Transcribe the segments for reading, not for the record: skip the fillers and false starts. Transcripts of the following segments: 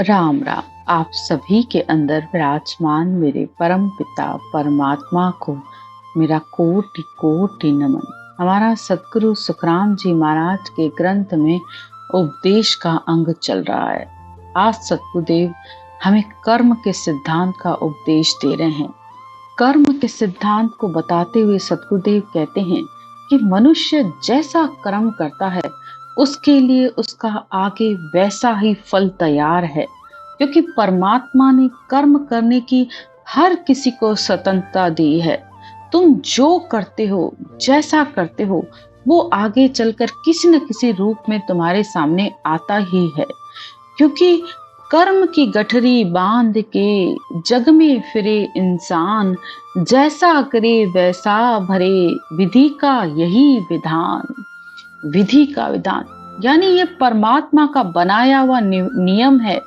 राम राम। आप सभी के अंदर विराजमान मेरे परम पिता परमात्मा को मेरा कोटि कोटि नमन। हमारा सदगुरु सुखराम जी महाराज के ग्रंथ में उपदेश का अंग चल रहा है। आज सतगुरुदेव हमें कर्म के सिद्धांत का उपदेश दे रहे हैं। कर्म के सिद्धांत को बताते हुए सतगुरुदेव कहते हैं कि मनुष्य जैसा कर्म करता है उसके लिए उसका आगे वैसा ही फल तैयार है, क्योंकि परमात्मा ने कर्म करने की हर किसी को स्वतंत्रता दी है। तुम जो करते हो, जैसा करते हो, वो आगे चलकर किसी न किसी रूप में तुम्हारे सामने आता ही है, क्योंकि कर्म की गठरी बांध के जग में फिरे इंसान, जैसा करे वैसा भरे, विधि का यही विधान। विधि का विधान यानी ये परमात्मा का बनाया हुआ नियम है।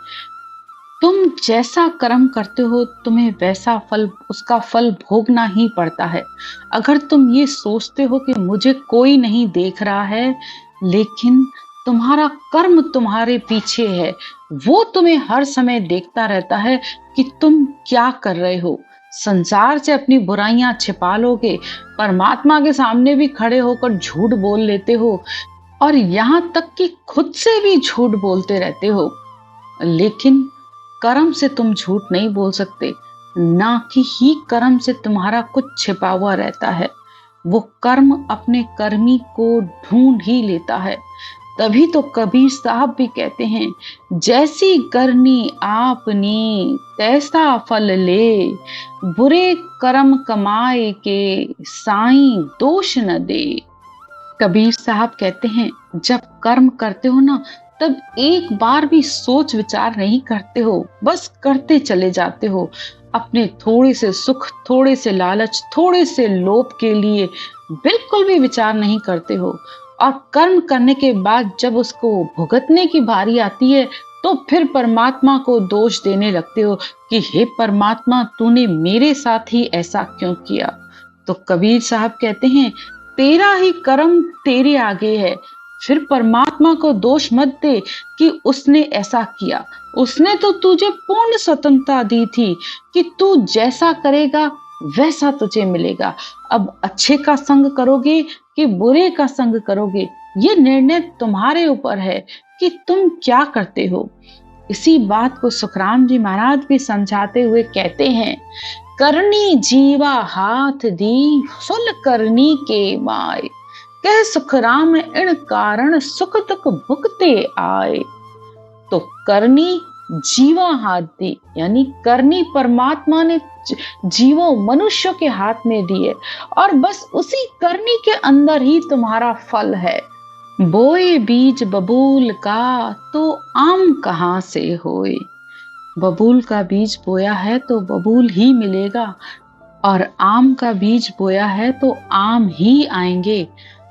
तुम जैसा कर्म करते हो तुम्हें वैसा फल, उसका फल भोगना ही पड़ता है। अगर तुम ये सोचते हो कि मुझे कोई नहीं देख रहा है, लेकिन तुम्हारा कर्म तुम्हारे पीछे है, वो तुम्हें हर समय देखता रहता है कि तुम क्या कर रहे हो। संसार से अपनी बुराइयां छिपा लोगे, परमात्मा के सामने भी खड़े होकर झूठ बोल लेते हो, और यहाँ तक कि खुद से भी झूठ बोलते रहते हो। लेकिन कर्म से तुम झूठ नहीं बोल सकते, ना कि ही कर्म से तुम्हारा कुछ छिपा हुआ रहता है। वो कर्म अपने कर्मी को ढूंढ ही लेता है। तभी तो कबीर साहब भी कहते हैं, जैसी करनी आपने तैसा फल ले, बुरे कर्म कमाए के साईं दोष न दे। कबीर साहब कहते हैं, जब कर्म करते हो ना, तब एक बार भी सोच विचार नहीं करते हो, बस करते चले जाते हो। अपने थोड़े से सुख, थोड़े से लालच, थोड़े से लोभ के लिए बिल्कुल भी विचार नहीं करते हो। और कर्म करने के बाद जब उसको भुगतने की बारी आती है, तो फिर परमात्मा को दोष देने लगते हो कि हे परमात्मा, तूने मेरे साथ ही ऐसा क्यों किया। तो कबीर साहब कहते हैं, तेरा ही कर्म तेरे आगे है। फिर परमात्मा को दोष मत दे कि उसने ऐसा किया। उसने तो तुझे पूर्ण स्वतंत्रता दी थी कि तू जैसा करेगा वैसा तुझे मिलेगा। अब अच्छे का संग करोगे कि बुरे का संग करोगे, ये निर्णय तुम्हारे ऊपर है कि तुम क्या करते हो। इसी बात को सुखराम जी महाराज भी समझाते हुए कहते हैं, करनी जीवा हाथ दी, फल करनी के माय, कह सुखराम इन कारण सुख दुख भुगते आए। तो करनी जीवा हाथ दी, यानी करनी परमात्मा ने जीवों मनुष्यों के हाथ में दी है, और बस उसी करनी के अंदर ही तुम्हारा फल है। बोए बीज बबूल का, तो आम कहाँ से होए। बबूल का बीज बोया है तो बबूल ही मिलेगा, और आम का बीज बोया है तो आम ही आएंगे।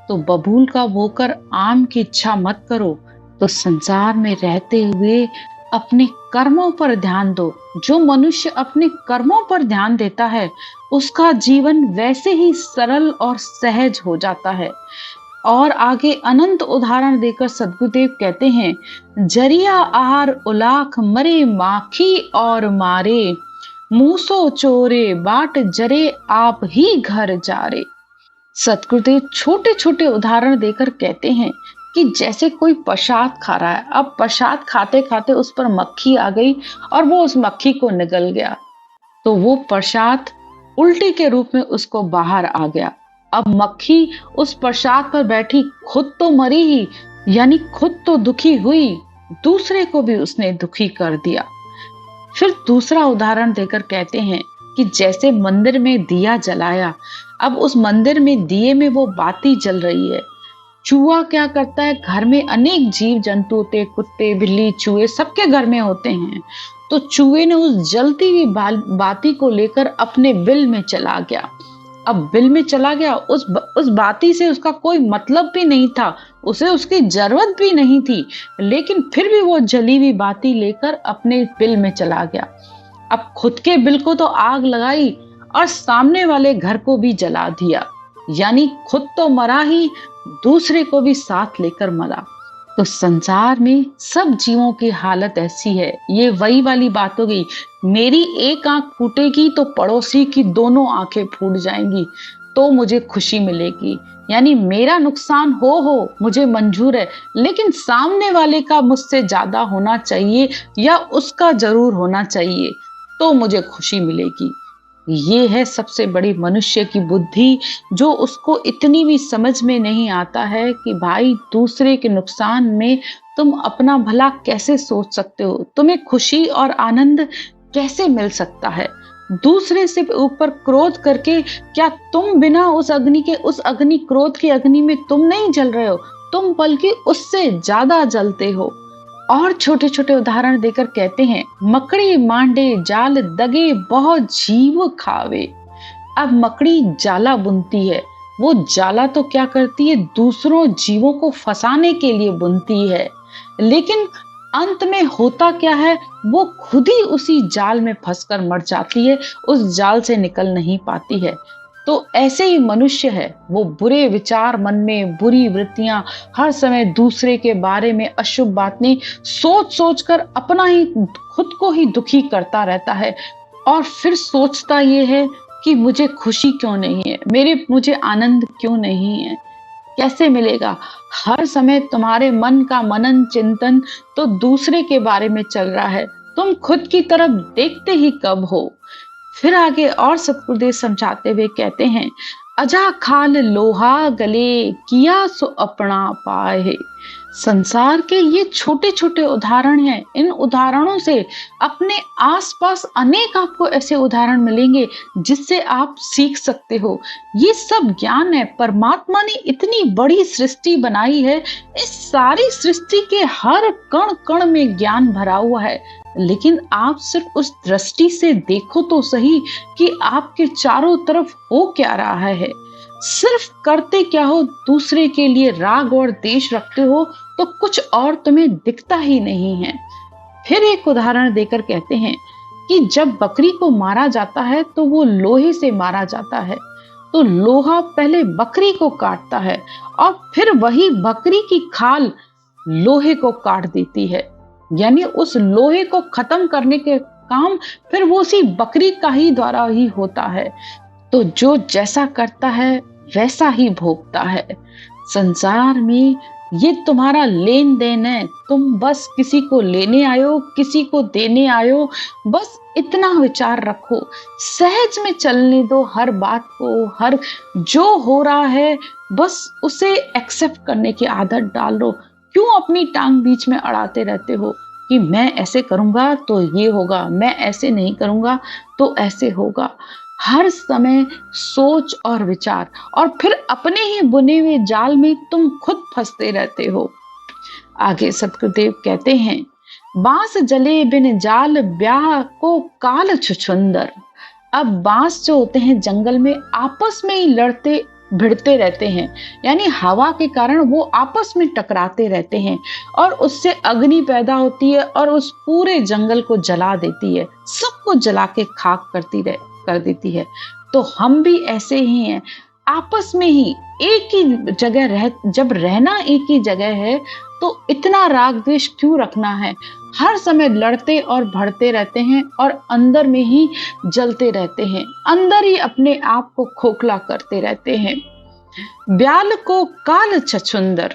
तो बबूल का बोकर आम की इच्छा मत करो। तो संसार में रहते हुए अपने कर्मों पर ध्यान दो। जो मनुष्य अपने कर्मों पर ध्यान देता है, उसका जीवन वैसे ही सरल और सहज हो जाता है। और आगे अनंत उदाहरण देकर सदगुरुदेव कहते हैं, जरिया आहार उलाख मरे माखी और मारे, मूसो चोरे बाट जरे आप ही घर जारे। सतगुरुदेव छोटे छोटे उदाहरण देकर कहते हैं कि जैसे कोई प्रसाद खा रहा है, अब प्रसाद खाते खाते उस पर मक्खी आ गई और वो उस मक्खी को निगल गया, तो वो प्रसाद उल्टी के रूप में उसको बाहर आ गया। अब मक्खी उस प्रसाद पर बैठी खुद तो मरी ही, यानी खुद तो दुखी हुई, दूसरे को भी उसने दुखी कर दिया। फिर दूसरा उदाहरण देकर कहते हैं कि जैसे मंदिर में दिया जलाया, अब उस मंदिर में दिए में वो बाती जल रही है। चूहा क्या करता है, घर में अनेक जीव जंतु होते हैं, कुत्ते बिल्ली चूहे सबके घर में होते हैं। तो चूहे ने उस जलती हुई बाती को लेकर अपने बिल में चला गया। अब बिल में चला गया, उस बाती से उसका कोई मतलब भी नहीं था, उसे उसकी जरूरत भी नहीं थी, लेकिन फिर भी वो जली हुई बाती लेकर अपने बिल में चला गया। अब खुद के बिल को तो आग लगाई और सामने वाले घर को भी जला दिया, यानी खुद तो मरा ही, दूसरे को भी साथ लेकर मरा। तो संसार में सब जीवों की हालत ऐसी है। ये वही वाली बात हो गई, मेरी एक आंख फूटेगी तो पड़ोसी की दोनों आंखें फूट जाएंगी, तो मुझे खुशी मिलेगी। यानी मेरा नुकसान हो मुझे मंजूर है, लेकिन सामने वाले का मुझसे ज्यादा होना चाहिए या उसका जरूर होना चाहिए, तो मुझे खुशी मिलेगी। ये है सबसे बड़ी मनुष्य की बुद्धि, जो उसको इतनी भी समझ में नहीं आता है कि भाई दूसरे के नुकसान में तुम अपना भला कैसे सोच सकते हो, तुम्हें खुशी और आनंद कैसे मिल सकता है। दूसरे से ऊपर क्रोध करके क्या तुम बिना उस अग्नि क्रोध की अग्नि में तुम नहीं जल रहे हो, तुम बल्कि उससे ज्यादा जलते हो। और छोटे छोटे उदाहरण देकर कहते हैं, मकड़ी मांडे जाल दगे बहुत जीव खावे। अब मकड़ी जाला बुनती है, वो जाला तो क्या करती है, दूसरों जीवों को फंसाने के लिए बुनती है, लेकिन अंत में होता क्या है, वो खुद ही उसी जाल में फंसकर मर जाती है, उस जाल से निकल नहीं पाती है। तो ऐसे ही मनुष्य है, वो बुरे विचार मन में, बुरी वृत्तियां, हर समय दूसरे के बारे में अशुभ बातें सोच सोच कर अपना ही खुद को ही दुखी करता रहता है। और फिर सोचता ये है कि मुझे खुशी क्यों नहीं है, मुझे आनंद क्यों नहीं है, कैसे मिलेगा। हर समय तुम्हारे मन का मनन चिंतन तो दूसरे के बारे में चल रहा है, तुम खुद की तरफ देखते ही कब हो। फिर आगे और सतगुरुदेव समझाते हुए कहते हैं, अजा खाल लोहा गले किया सो अपना पाए। संसार के ये छोटे छोटे उदाहरण हैं। इन उदाहरणों से अपने आसपास अनेक आपको ऐसे उदाहरण मिलेंगे जिससे आप सीख सकते हो। ये सब ज्ञान है। परमात्मा ने इतनी बड़ी सृष्टि बनाई है, इस सारी सृष्टि के हर कण कण में ज्ञान भरा हुआ है, लेकिन आप सिर्फ उस दृष्टि से देखो तो सही कि आपके चारों तरफ हो क्या रहा है। सिर्फ करते क्या हो, दूसरे के लिए राग और द्वेष रखते हो, तो कुछ और तुम्हें दिखता ही नहीं है। फिर एक उदाहरण देकर कहते हैं कि जब बकरी को मारा जाता है तो वो लोहे से मारा जाता है, तो लोहा पहले बकरी को काटता है और फिर वही बकरी की खाल लोहे को काट देती है। यानी उस लोहे को खत्म करने के काम फिर वो उसी बकरी का ही द्वारा ही होता है। तो जो जैसा करता है वैसा ही भोगता है। संसार में ये तुम्हारा लेन देन है, तुम बस किसी को लेने आयो, किसी को देने आयो, बस इतना विचार रखो। सहज में चलने दो हर बात को, हर जो हो रहा है बस उसे एक्सेप्ट करने की आदत डालो। क्यों अपनी टांग बीच में अड़ाते रहते हो कि मैं ऐसे करूंगा तो ये होगा, मैं ऐसे नहीं करूंगा तो ऐसे होगा। हर समय सोच और विचार, और फिर अपने ही बुने हुए जाल में तुम खुद फंसते रहते हो। आगे सतगुरुदेव कहते हैं, बांस जले बिन जाल ब्याह को काल छुछुंदर। अब बांस जो होते हैं जंगल में आपस में ही लड़ते भिड़ते रहते हैं, यानी हवा के कारण वो आपस में टकराते रहते हैं और उससे अग्नि पैदा होती है और उस पूरे जंगल को जला देती है, सबको जला के खाक कर देती है। तो हम भी ऐसे ही हैं, आपस में ही एक ही जगह जब रहना एक ही जगह है तो इतना राग द्वेष क्यों रखना है। हर समय लड़ते और भड़ते रहते हैं और अंदर में ही जलते रहते हैं, अंदर ही अपने आप को खोखला करते रहते हैं। ब्याल को काल छछुंदर।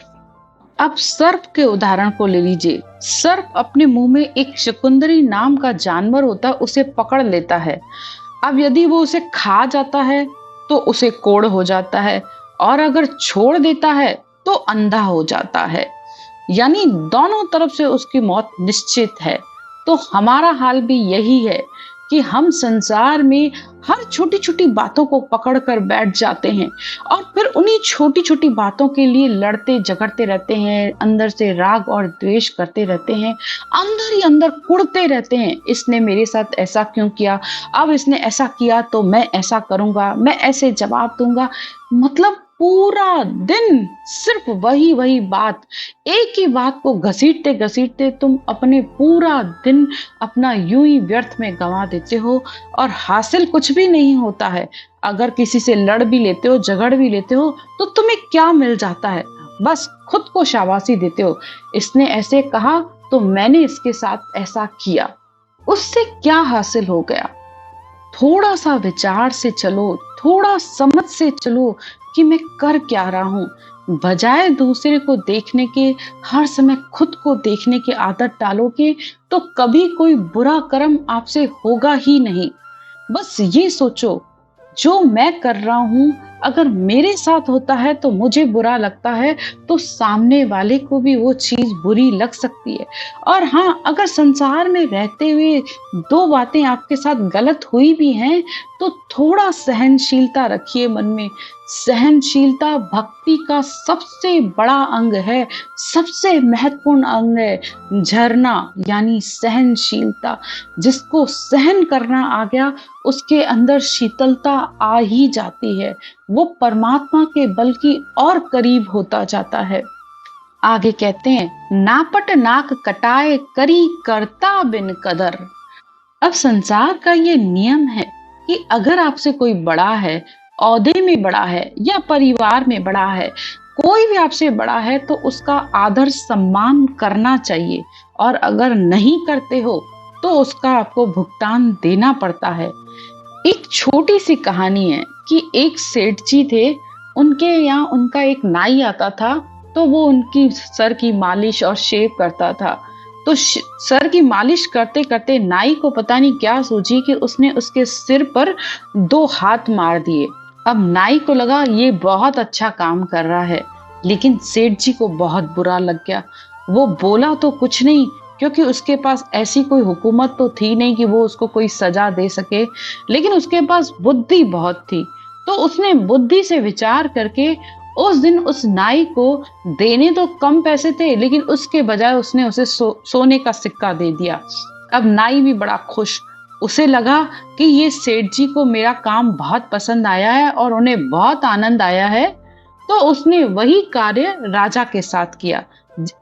अब सर्प के उदाहरण को ले लीजिए। सर्प अपने मुंह में एक शकुंदरी नाम का जानवर होता है, उसे पकड़ लेता है। अब यदि वो उसे खा जाता है तो उसे कोढ़ हो जाता है, और अगर छोड़ देता है तो अंधा हो जाता है, यानी दोनों तरफ से उसकी मौत निश्चित है। तो हमारा हाल भी यही है कि हम संसार में हर छोटी छोटी बातों को पकड़ कर बैठ जाते हैं और फिर उन्हीं छोटी छोटी बातों के लिए लड़ते झगड़ते रहते हैं, अंदर से राग और द्वेष करते रहते हैं, अंदर ही अंदर कुढ़ते रहते हैं। इसने मेरे साथ ऐसा क्यों किया, अब इसने ऐसा किया तो मैं ऐसा करूंगा, मैं ऐसे जवाब दूंगा। मतलब पूरा दिन सिर्फ वही बात, एक ही बात को घसीटते घसीटते तुम अपने पूरा दिन अपना यूं ही व्यर्थ में गंवा देते हो और हासिल कुछ भी नहीं होता है। अगर किसी से लड़ भी लेते हो, झगड़ भी लेते हो, तो तुम्हें क्या मिल जाता है? बस खुद को शाबाशी देते हो। इसने ऐसे कहा तो मैंने इसके साथ ऐसा किया। उससे क्या हासिल हो गया? थोड़ा सा विचार से चलो, थोड़ा समझ से चलो कि मैं कर क्या रहा हूं। बजाय दूसरे को देखने के, हर समय खुद को देखने की आदत डालोगे तो कभी कोई बुरा कर्म आपसे होगा ही नहीं। बस ये सोचो, जो मैं कर रहा हूं, अगर मेरे साथ होता है तो मुझे बुरा लगता है, तो सामने वाले को भी वो चीज बुरी लग सकती है। और हाँ, अगर संसार में रहते हुए दो बातें आपके साथ गलत हुई भी हैं, तो थोड़ा सहनशीलता रखिए मन में। सहनशीलता भक्ति का सबसे बड़ा अंग है, सबसे महत्वपूर्ण अंग है। झरना यानी सहनशीलता, जिसको सहन करना आ गया, उसके अंदर शीतलता आ ही जाती है। वो परमात्मा के बल की और करीब होता जाता है। आगे कहते हैं, नापट नाक कटाए करी करता बिन कदर। अब संसार का ये नियम है कि अगर आपसे कोई बड़ा है, ओहदे में बड़ा है या परिवार में बड़ा है, कोई भी आपसे बड़ा है, तो उसका आदर सम्मान करना चाहिए। और अगर नहीं करते हो तो उसका आपको भुगतान देना पड़ता है। एक छोटी सी कहानी है कि एक सेठ जी थे, उनके यहाँ उनका एक नाई आता था, तो वो उनकी सर की मालिश और शेव करता था। तो सर की मालिश करते करते नाई को पता नहीं क्या सूझी कि उसने उसके सिर पर 2 हाथ मार दिए। अब नाई को लगा ये बहुत अच्छा काम कर रहा है, लेकिन सेठ जी को बहुत बुरा लग गया। वो बोला तो कुछ नहीं, क्योंकि उसके पास ऐसी कोई हुकूमत तो थी नहीं कि वो उसको कोई सजा दे सके, लेकिन उसके पास बुद्धि बहुत थी। तो उसने बुद्धि से विचार करके उस दिन उस नाई को, देने तो कम पैसे थे, लेकिन उसके बजाय उसने उसे सोने का सिक्का दे दिया। अब नाई भी बड़ा खुश, उसे लगा कि ये सेठ जी को मेरा काम बहुत पसंद आया है और उन्हें बहुत आनंद आया है। तो उसने वही कार्य राजा के साथ किया।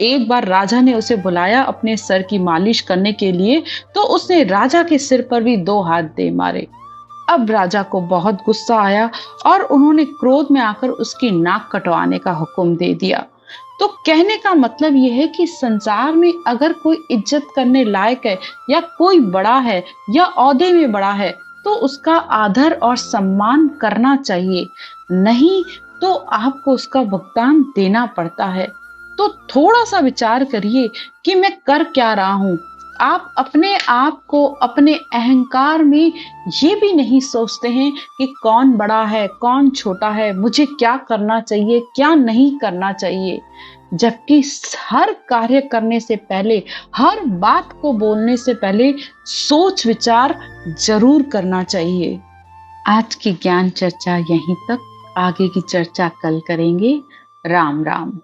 एक बार राजा ने उसे बुलाया अपने सर की मालिश करने के लिए, तो उसने राजा के सिर पर भी 2 हाथ दे मारे। अब राजा को बहुत गुस्सा आया और उन्होंने क्रोध में आकर उसकी नाक कटवाने का हुक्म दे दिया। तो कहने का मतलब यह है कि संसार में अगर कोई इज्जत करने लायक है, या कोई बड़ा है या ओहदे में बड़ा है, तो उसका आदर और सम्मान करना चाहिए। नहीं तो आपको उसका भुगतान देना पड़ता है। तो थोड़ा सा विचार करिए कि मैं कर क्या रहा हूं। आप अपने आप को, अपने अहंकार में ये भी नहीं सोचते हैं कि कौन बड़ा है, कौन छोटा है, मुझे क्या करना चाहिए, क्या नहीं करना चाहिए। जबकि हर कार्य करने से पहले, हर बात को बोलने से पहले सोच विचार जरूर करना चाहिए। आज की ज्ञान चर्चा यहीं तक, आगे की चर्चा कल करेंगे। राम राम।